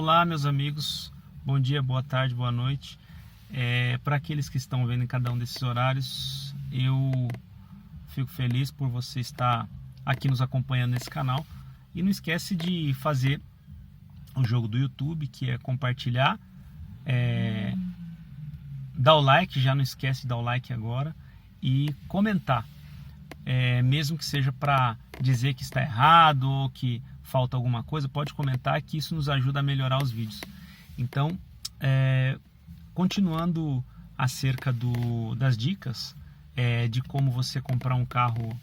Olá, meus amigos, bom dia, boa tarde, boa noite. Para aqueles que estão vendo em cada um desses horários, eu fico feliz por você estar aqui nos acompanhando nesse canal. E não esquece de fazer o jogo do YouTube, que é compartilhar, dar o like, já não esquece de dar o like agora, e comentar. Mesmo que seja para dizer que está errado ou que falta alguma coisa, pode comentar, que isso nos ajuda a melhorar os vídeos. Então, continuando acerca das dicas de como você comprar um carro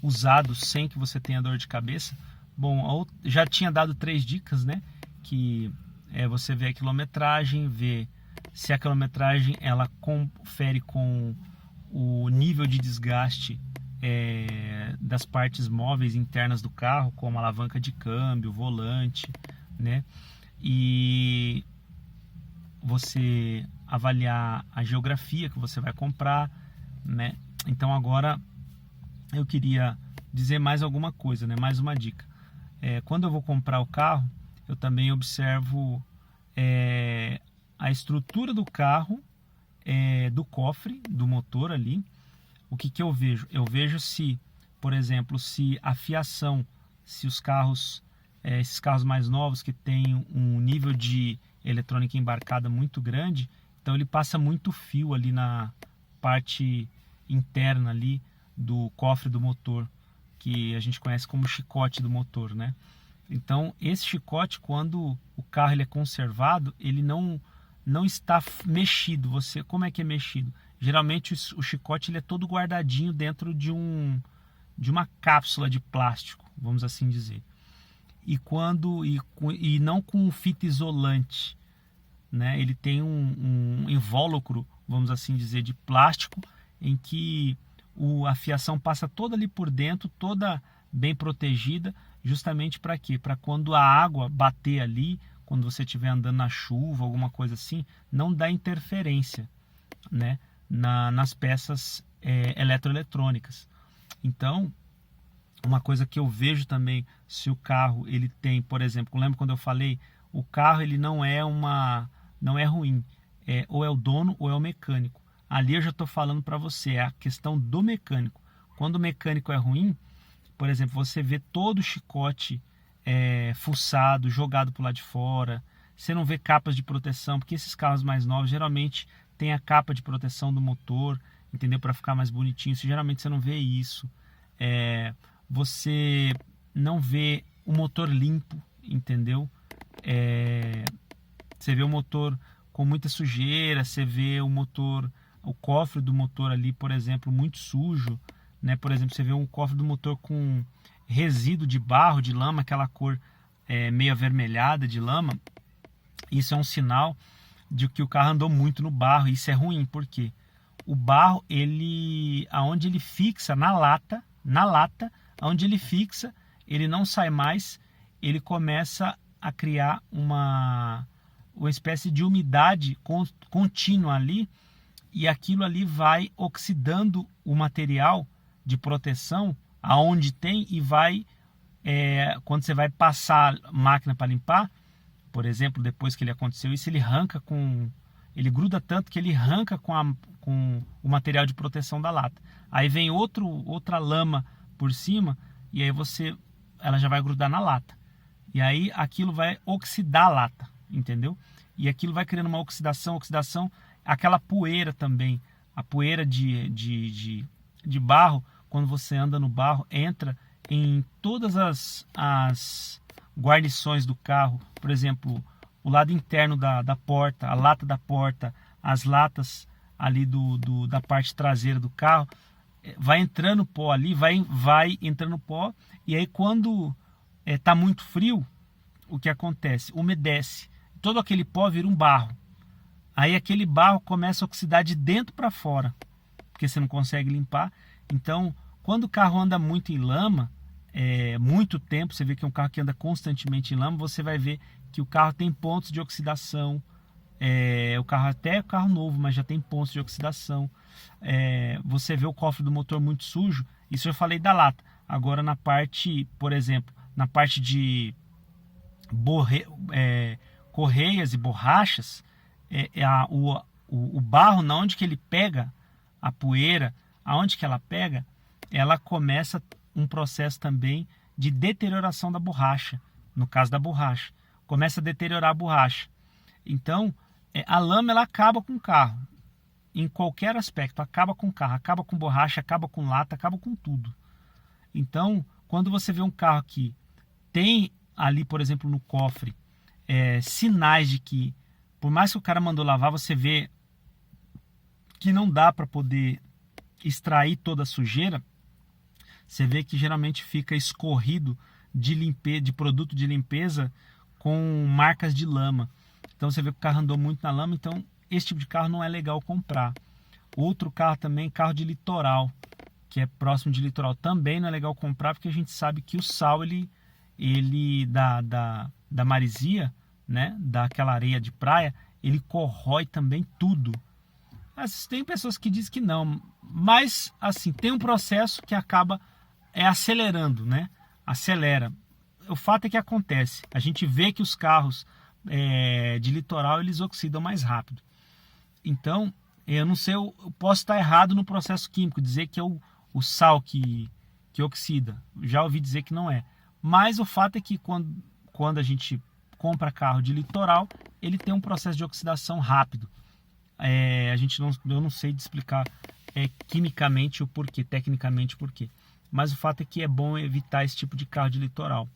usado sem que você tenha dor de cabeça. Bom, já tinha dado 3 dicas, né? Que você vê a quilometragem, vê se a quilometragem ela confere com o nível de desgaste das partes móveis internas do carro, como a alavanca de câmbio, volante, né? E você avaliar a geografia que você vai comprar, né? Então agora eu queria dizer mais alguma coisa, né? Mais uma dica. Quando eu vou comprar o carro, eu também observo a estrutura do carro, do cofre, do motor ali. O que eu vejo? Eu vejo se, por exemplo, se a fiação, se os carros, esses carros mais novos que têm um nível de eletrônica embarcada muito grande, então ele passa muito fio ali na parte interna ali do cofre do motor, que a gente conhece como chicote do motor, né? Então esse chicote, quando o carro ele é conservado, ele não está mexido. Como é que é mexido? Geralmente o chicote ele é todo guardadinho dentro de uma cápsula de plástico, vamos assim dizer. E não com fita isolante, né? Ele tem um invólucro, vamos assim dizer, de plástico, em que a fiação passa toda ali por dentro, toda bem protegida, justamente para quê? Para quando a água bater ali, quando você estiver andando na chuva, alguma coisa assim, não dá interferência, né? Nas peças eletroeletrônicas. Então, uma coisa que eu vejo também, se o carro ele tem, por exemplo, lembra quando eu falei, o carro ele não é ruim, ou é o dono ou é o mecânico. Ali eu já estou falando para você, é a questão do mecânico. Quando o mecânico é ruim, por exemplo, você vê todo o chicote fuçado, jogado para o lado de fora, você não vê capas de proteção, porque esses carros mais novos geralmente tem a capa de proteção do motor, entendeu? Para ficar mais bonitinho. Geralmente você não vê isso. Você não vê o motor limpo, entendeu? Você vê o motor com muita sujeira, você vê o cofre do motor ali, por exemplo, muito sujo, né? Por exemplo, você vê um cofre do motor com resíduo de barro, de lama, aquela cor meio avermelhada de lama. Isso é um sinal de que o carro andou muito no barro. Isso é ruim, porque o barro, aonde ele fixa na lata, aonde ele fixa, ele não sai mais, ele começa a criar uma espécie de umidade contínua ali, e aquilo ali vai oxidando o material de proteção aonde tem, e vai, quando você vai passar a máquina para limpar, por exemplo, depois que ele aconteceu isso, ele gruda tanto que ele arranca com o material de proteção da lata. Aí vem outra lama por cima, e aí ela já vai grudar na lata. E aí aquilo vai oxidar a lata, entendeu? E aquilo vai criando uma oxidação, aquela poeira também, a poeira de barro, quando você anda no barro, entra em todas as guarnições do carro, por exemplo, o lado interno da porta, a lata da porta, as latas ali da parte traseira do carro, vai entrando pó ali, vai entrando pó, e aí quando está muito frio, o que acontece? Umedece, todo aquele pó vira um barro, aí aquele barro começa a oxidar de dentro para fora, porque você não consegue limpar. Então, quando o carro anda muito em lama, muito tempo, você vê que é um carro que anda constantemente em lama, você vai ver que o carro tem pontos de oxidação, o carro até é carro novo, mas já tem pontos de oxidação. Você vê o cofre do motor muito sujo, isso eu falei da lata. Agora na parte, por exemplo, na parte de correias e borrachas, o barro, na onde que ele pega a poeira, aonde que ela pega, ela começa um processo também de deterioração da borracha, no caso da borracha. Começa a deteriorar a borracha. Então, a lama ela acaba com o carro, em qualquer aspecto, acaba com o carro, acaba com borracha, acaba com lata, acaba com tudo. Então, quando você vê um carro que tem ali, por exemplo, no cofre, sinais de que, por mais que o cara mandou lavar, você vê que não dá para poder extrair toda a sujeira, você vê que geralmente fica escorrido de produto de limpeza com marcas de lama. Então você vê que o carro andou muito na lama, então esse tipo de carro não é legal comprar. Outro carro também, carro de litoral, que é próximo de litoral, também não é legal comprar, porque a gente sabe que o sal ele da maresia, né, daquela areia de praia, ele corrói também tudo. Mas tem pessoas que dizem que não, mas assim, tem um processo que acaba acelerando, né? Acelera. O fato é que acontece, a gente vê que os carros de litoral eles oxidam mais rápido. Então, eu não sei, eu posso estar errado no processo químico, dizer que é o sal que oxida. Já ouvi dizer que não é. Mas o fato é que quando a gente compra carro de litoral, ele tem um processo de oxidação rápido. Eu não sei de explicar quimicamente o porquê, tecnicamente o porquê. Mas o fato é que é bom evitar esse tipo de carro de litoral.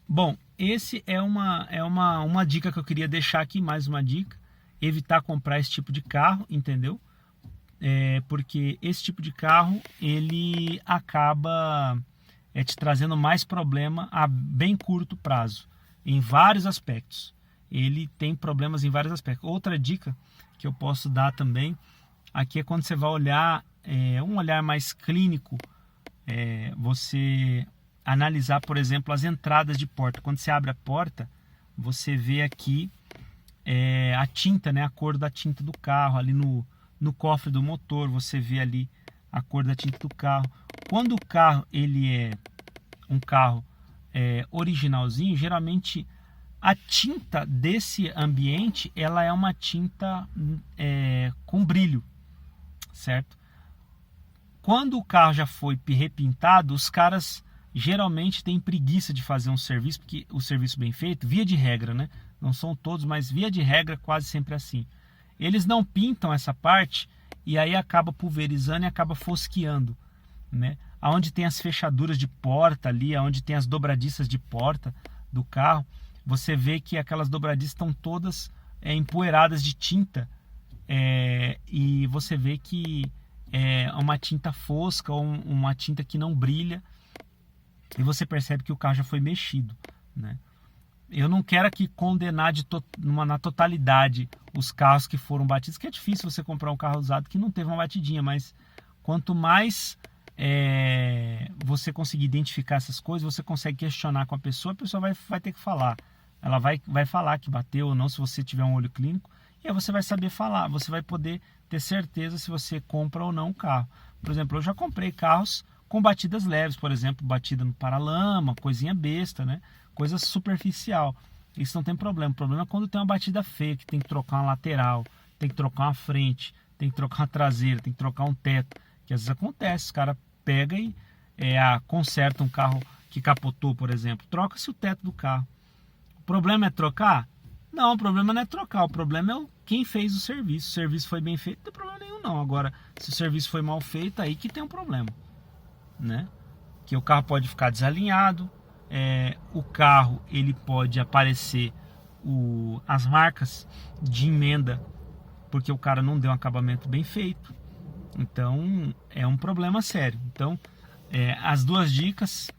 Bom, esse é uma dica que eu queria deixar aqui, mais uma dica. Evitar comprar esse tipo de carro, entendeu? Porque esse tipo de carro, ele acaba te trazendo mais problema a bem curto prazo, em vários aspectos. Ele tem problemas em vários aspectos. Outra dica que eu posso dar também, aqui é quando você vai olhar, um olhar mais clínico, você analisar, por exemplo, as entradas de porta. Quando você abre a porta, você vê aqui a tinta, né, a cor da tinta do carro, ali no cofre do motor, você vê ali a cor da tinta do carro. Quando o carro ele é um carro originalzinho, geralmente a tinta desse ambiente ela é uma tinta com brilho, certo? Quando o carro já foi repintado, os caras geralmente têm preguiça de fazer um serviço, porque o serviço bem feito, via de regra, né? Não são todos, mas via de regra quase sempre assim. Eles não pintam essa parte e aí acaba pulverizando e acaba fosqueando, né? Aonde tem as fechaduras de porta ali, aonde tem as dobradiças de porta do carro, você vê que aquelas dobradiças estão todas empoeiradas de tinta, e você vê que é uma tinta fosca ou uma tinta que não brilha, e você percebe que o carro já foi mexido, né? Eu não quero aqui condenar na totalidade os carros que foram batidos, que é difícil você comprar um carro usado que não teve uma batidinha, mas quanto mais você conseguir identificar essas coisas, você consegue questionar com a pessoa vai ter que falar. Ela vai falar que bateu ou não, se você tiver um olho clínico, e aí você vai saber falar, você vai poder ter certeza se você compra ou não o carro. Por exemplo, eu já comprei carros com batidas leves, por exemplo, batida no paralama, coisinha besta, né? Coisa superficial. Isso não tem problema. O problema é quando tem uma batida feia, que tem que trocar uma lateral, tem que trocar uma frente, tem que trocar uma traseira, tem que trocar um teto, que às vezes acontece, os caras pegam e consertam um carro que capotou, por exemplo, troca-se o teto do carro. O problema é trocar? Não, o problema não é trocar, o problema é quem fez o serviço. Se o serviço foi bem feito, não tem problema nenhum não. Agora, se o serviço foi mal feito, aí que tem um problema, né? Que o carro pode ficar desalinhado, o carro ele pode aparecer as marcas de emenda porque o cara não deu um acabamento bem feito. Então é um problema sério. Então as duas dicas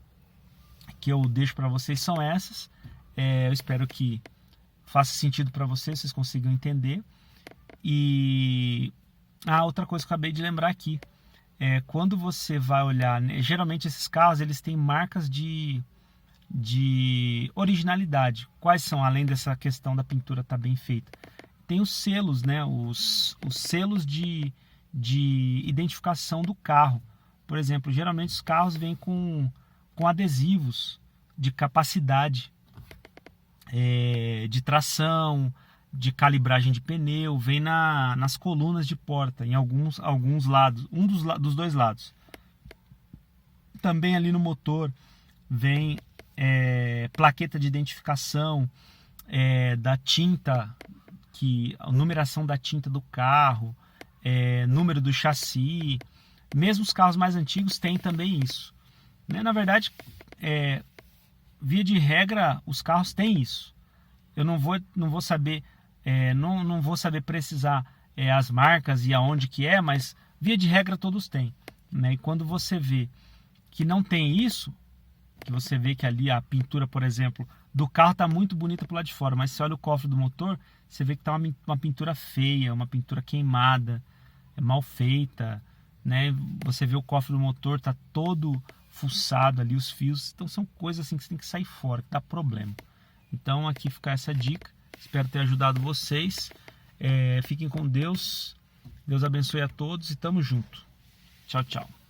que eu deixo para vocês são essas. Eu espero que faça sentido para vocês consigam entender. E outra coisa que eu acabei de lembrar aqui, quando você vai olhar, né, geralmente esses carros eles têm marcas de originalidade. Quais são, além dessa questão da pintura estar bem feita? Tem os selos, né? Os selos de identificação do carro. Por exemplo, geralmente os carros vêm com adesivos de capacidade de tração, de calibragem de pneu, vem nas colunas de porta, em alguns lados, dos dois lados. Também ali no motor vem plaqueta de identificação da tinta, a numeração da tinta do carro, número do chassi. Mesmo os carros mais antigos têm também isso, né? Na verdade, via de regra, os carros têm isso. Eu não vou saber não vou saber precisar as marcas e aonde que mas via de regra todos têm, né? E quando você vê que não tem isso, que você vê que ali a pintura, por exemplo, do carro está muito bonita pro lado de fora, mas se olha o cofre do motor, você vê que está uma pintura feia, uma pintura queimada, mal feita, né? Você vê o cofre do motor, tá todo fuçado ali, os fios. Então são coisas assim que você tem que sair fora, que dá problema. Então aqui fica essa dica. Espero ter ajudado vocês. Fiquem com Deus. Deus abençoe a todos e tamo junto. Tchau, tchau.